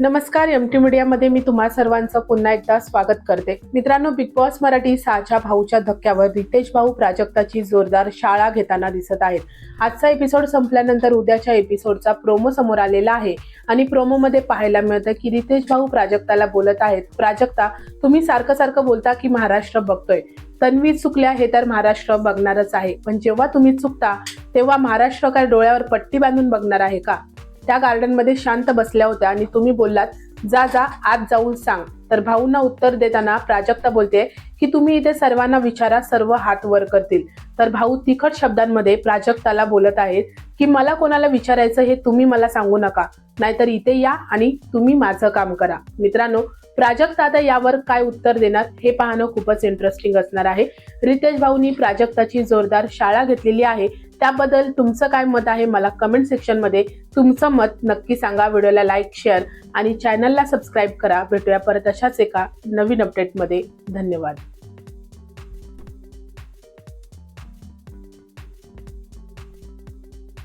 नमस्कार, एमटी मीडियामध्ये मी तुम्हा सर्वांचं पुन्हा एकदा स्वागत करते. मित्रांनो, बिग बॉस मराठी 6च्या भाऊच्या धक्क्यावर रितेश भाऊ प्राजक्ताची जोरदार शाळा घेताना दिसत आहेत. आजचा एपिसोड संपल्यानंतर उद्याच्या एपिसोडचा प्रोमो समोर आलेला आहे आणि प्रोमोमध्ये पाहायला मिळतं की रितेश भाऊ प्राजक्ताला बोलत आहेत, प्राजक्ता तुम्ही सारखं बोलता की महाराष्ट्र बघतोय. तन्वी चुकल्या हे तर महाराष्ट्र बघणारच आहे, पण जेव्हा तुम्ही चुकता तेव्हा महाराष्ट्र काय डोळ्यावर पट्टी बांधून बघणार आहे का? त्या गार्डनमध्ये शांत बसल्या होत्या आणि तुम्ही बोललात जा जा आत जाऊन सांग. तर भाऊंना उत्तर देताना प्राजक्ता बोलते की तुम्ही इथे सर्वांना विचारा, सर्व हात वर करतील. तर भाऊ तिखट शब्दांमध्ये प्राजक्ताला बोलत आहेत की मला कोणाला विचारायचं हे तुम्ही मला सांगू नका, नाहीतर इथे या आणि तुम्ही माझं काम करा. मित्रांनो, प्राजक्ता आता यावर काय उत्तर देणार हे पाहणं खूपच इंटरेस्टिंग असणार आहे. रितेश भाऊनी प्राजक्ताची जोरदार शाळा घेतलेली आहे, त्याबद्दल तुमचं काय मत आहे मला कमेंट सेक्शन मध्ये तुमचं मत नक्की सांगा. व्हिडिओला लाईक, शेअर आणि चॅनलला सबस्क्राईब करा. भेटूया परत अशाच एका नवीन अपडेटमध्ये. धन्यवाद.